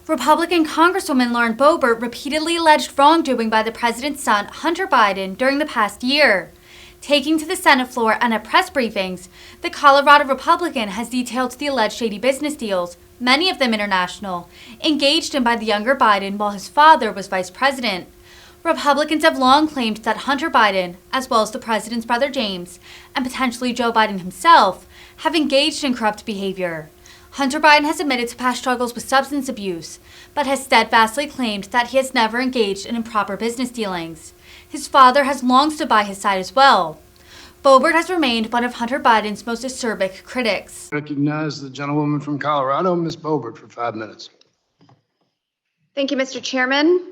Republican Congresswoman Lauren Boebert repeatedly alleged wrongdoing by the president's son, Hunter Biden, during the past year. Taking to the Senate floor and at press briefings, the Colorado Republican has detailed the alleged shady business deals, many of them international, engaged in by the younger Biden while his father was vice president. Republicans have long claimed that Hunter Biden, as well as the president's brother James, and potentially Joe Biden himself, have engaged in corrupt behavior. Hunter Biden has admitted to past struggles with substance abuse, but has steadfastly claimed that he has never engaged in improper business dealings. His father has long stood by his side as well. Boebert has remained one of Hunter Biden's most acerbic critics. Recognize the gentlewoman from Colorado, Ms. Boebert, for 5 minutes. Thank you, Mr. Chairman.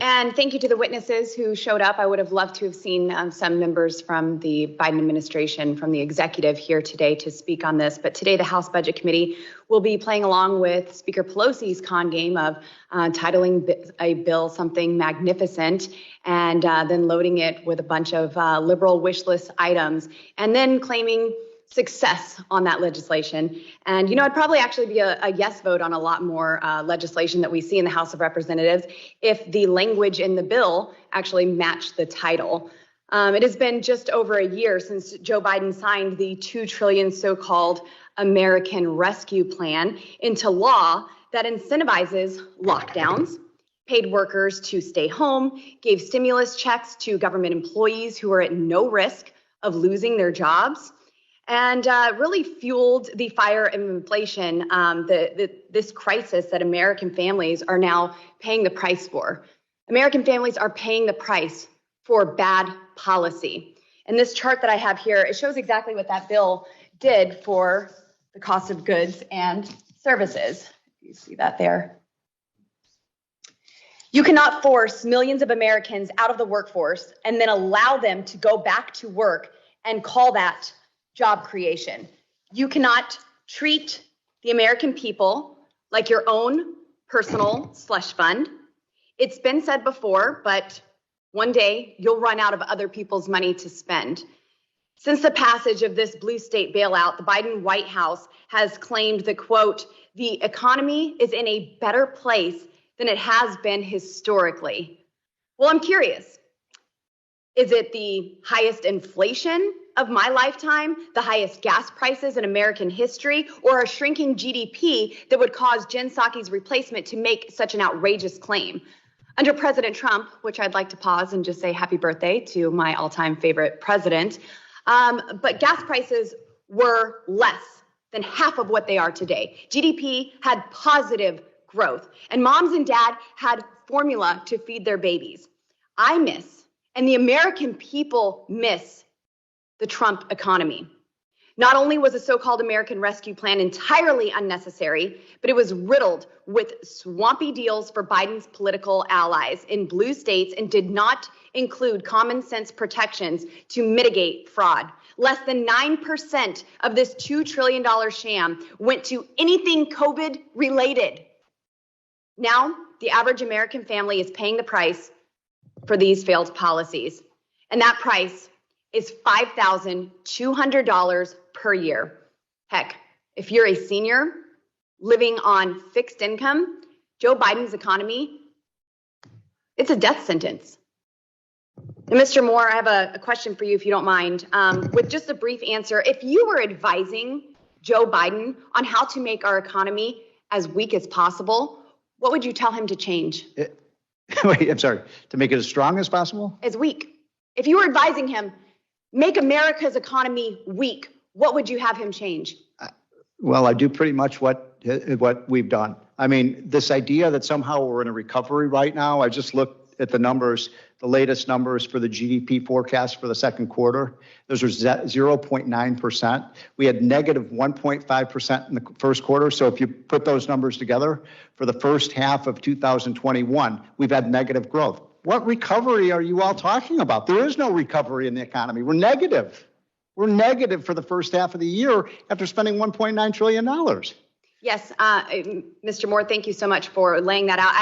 And thank you to the witnesses who showed up. I would have loved to have seen some members from the Biden administration, from the executive here today to speak on this. But today, the House Budget Committee will be playing along with Speaker Pelosi's con game of titling a bill something magnificent and then loading it with a bunch of liberal wish list items and then claiming success on that legislation. And, it'd probably actually be a yes vote on a lot more legislation that we see in the House of Representatives if the language in the bill actually matched the title. It has been just over a year since Joe Biden signed the $2 trillion so-called American Rescue Plan into law that incentivizes lockdowns, paid workers to stay home, gave stimulus checks to government employees who are at no risk of losing their jobs, and really fueled the fire of inflation, this crisis that American families are now paying the price for. American families are paying the price for bad policy. And this chart that I have here, it shows exactly what that bill did for the cost of goods and services. You see that there? You cannot force millions of Americans out of the workforce and then allow them to go back to work and call that job creation. You cannot treat the American people like your own personal slush fund. It's been said before, but one day you'll run out of other people's money to spend. Since the passage of this blue state bailout, the Biden White House has claimed that, quote, the economy is in a better place than it has been historically. Well, I'm curious. Is it the highest inflation of my lifetime, the highest gas prices in American history, or a shrinking GDP that would cause Jen Psaki's replacement to make such an outrageous claim? Under President Trump, which I'd like to pause and just say happy birthday to my all-time favorite president, but gas prices were less than half of what they are today. GDP had positive growth, and moms and dad had formula to feed their babies. I miss, and the American people miss, the Trump economy. Not only was the so-called American Rescue Plan entirely unnecessary, but it was riddled with swampy deals for Biden's political allies in blue states and did not include common sense protections to mitigate fraud. Less than 9% of this $2 trillion sham went to anything COVID related. Now, the average American family is paying the price for these failed policies, and that price is $5,200 per year. Heck, if you're a senior living on fixed income, Joe Biden's economy, it's a death sentence. And Mr. Moore, I have a question for you, if you don't mind. With just a brief answer, if you were advising Joe Biden on how to make our economy as weak as possible, what would you tell him to change? Wait, I'm sorry, to make it as strong as possible? As weak. If you were advising him, make America's economy weak, what would you have him change? Well, I do pretty much what we've done. I mean, this idea that somehow we're in a recovery right now, I just looked at the numbers, the latest numbers for the GDP forecast for the second quarter. Those are 0.9%. We had negative 1.5% in the first quarter. So if you put those numbers together, for the first half of 2021, we've had negative growth. What recovery are you all talking about? There is no recovery in the economy. We're negative. We're negative for the first half of the year after spending $1.9 trillion. Yes, Mr. Moore, thank you so much for laying that out.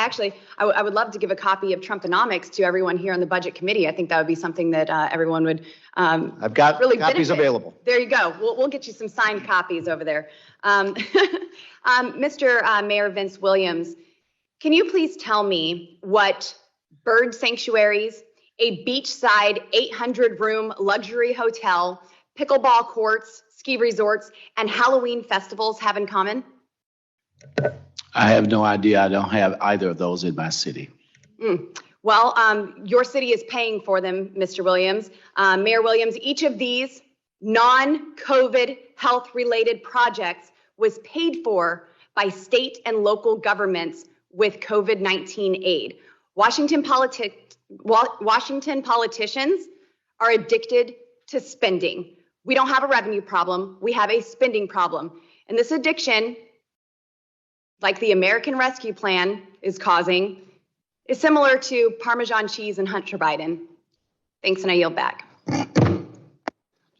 I would love to give a copy of Trumponomics to everyone here on the Budget Committee. I think that would be something that everyone would I've got really copies benefit. available. There you go. We'll get you some signed copies over there. Mr. Mayor Vince Williams, Can you please tell me what bird sanctuaries, a beachside 800-room luxury hotel, pickleball courts, ski resorts, and Halloween festivals have in common? I have no idea. I don't have either of those in my city. Well, your city is paying for them, Mr. Williams. Mayor Williams, each of these non-COVID health-related projects was paid for by state and local governments with COVID-19 aid. Washington politicians are addicted to spending. We don't have a revenue problem, we have a spending problem. And this addiction, like the American Rescue Plan is causing, is similar to Parmesan cheese and Hunter Biden. Thanks, and I yield back.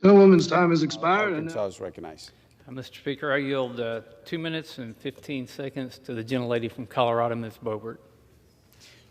Gentlewoman's time has expired. Arkansas is recognized. Mr. Speaker, I yield 2 minutes and 15 seconds to the gentlelady from Colorado, Ms. Boebert.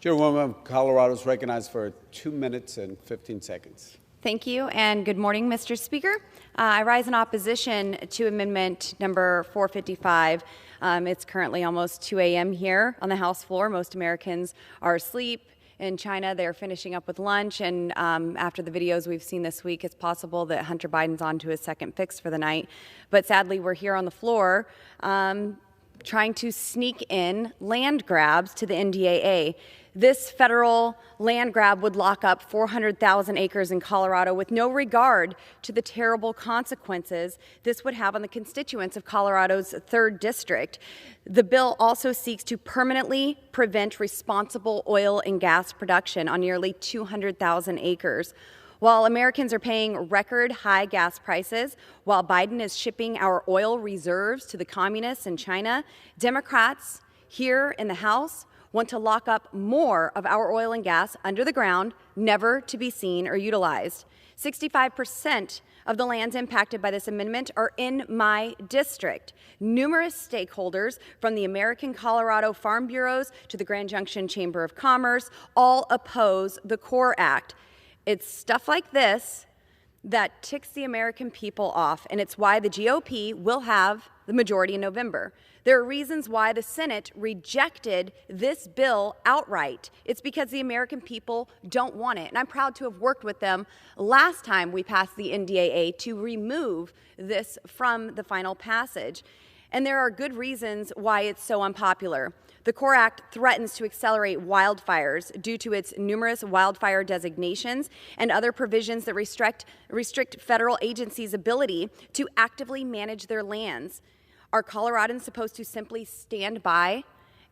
Gentlewoman of Colorado is recognized for 2 minutes and 15 seconds. Thank you, and good morning, Mr. Speaker. I rise in opposition to Amendment number 455. It's currently almost 2 a.m. here on the House floor. Most Americans are asleep. In China, they're finishing up with lunch, and after the videos we've seen this week, it's possible that Hunter Biden's on to his second fix for the night. But sadly, we're here on the floor trying to sneak in land grabs to the NDAA. This federal land grab would lock up 400,000 acres in Colorado with no regard to the terrible consequences this would have on the constituents of Colorado's 3rd district. The bill also seeks to permanently prevent responsible oil and gas production on nearly 200,000 acres. While Americans are paying record high gas prices, while Biden is shipping our oil reserves to the communists in China, Democrats here in the House want to lock up more of our oil and gas under the ground, never to be seen or utilized. 65% of the lands impacted by this amendment are in my district. Numerous stakeholders, from the American Colorado Farm Bureaus to the Grand Junction Chamber of Commerce, all oppose the CORE Act. It's stuff like this that ticks the American people off, and it's why the GOP will have the majority in November. There are reasons why the Senate rejected this bill outright. It's because the American people don't want it. And I'm proud to have worked with them last time we passed the NDAA to remove this from the final passage. And there are good reasons why it's so unpopular. The CORE Act threatens to accelerate wildfires due to its numerous wildfire designations and other provisions that restrict federal agencies' ability to actively manage their lands. Are Coloradans supposed to simply stand by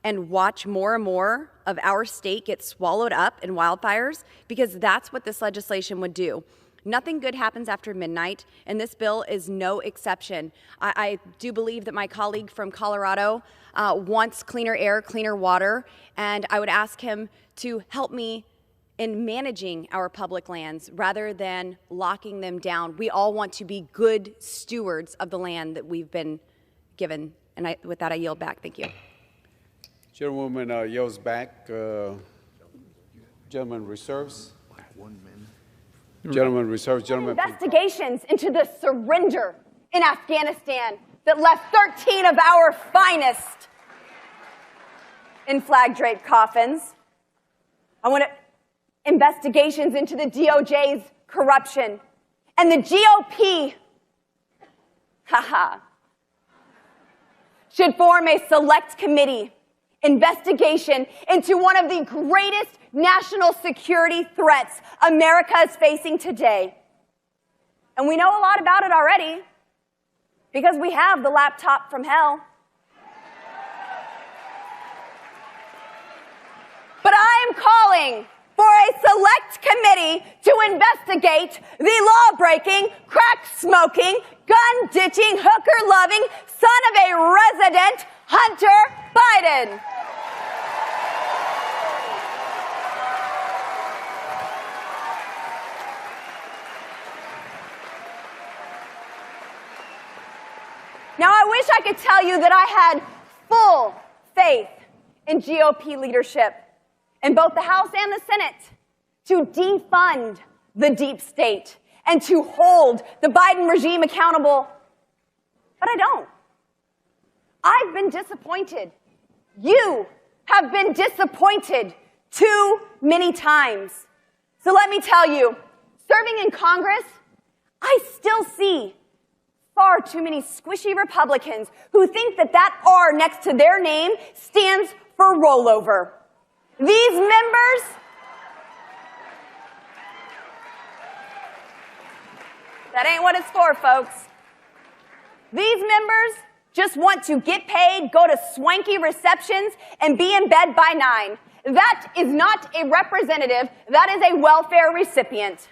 and watch more and more of our state get swallowed up in wildfires? Because that's what this legislation would do. Nothing good happens after midnight, and this bill is no exception. I do believe that my colleague from Colorado wants cleaner air, cleaner water, and I would ask him to help me in managing our public lands rather than locking them down. We all want to be good stewards of the land that we've been given. And with that, I yield back. Thank you. Gentlewoman yields back. Gentleman reserves. 1 minute. Gentleman reserves. Gentleman. Investigations into the surrender in Afghanistan that left 13 of our finest in flag-draped coffins. I want investigations into the DOJ's corruption and the GOP. Should form a select committee investigation into one of the greatest national security threats America is facing today. And we know a lot about it already because we have the laptop from hell. But I am calling for a select committee to investigate the law-breaking, crack-smoking, gun-ditching, hooker-loving son of a resident, Hunter Biden. Now, I wish I could tell you that I had full faith in GOP leadership in both the House and the Senate to defund the deep state and to hold the Biden regime accountable. But I don't. I've been disappointed. You have have been disappointed too many times. So let me tell you, serving in Congress, I still see far too many squishy Republicans who think that that R next to their name stands for rollover. These members, that ain't what it's for, folks. These members just want to get paid, go to swanky receptions, and be in bed by 9. That is not a representative. That is a welfare recipient.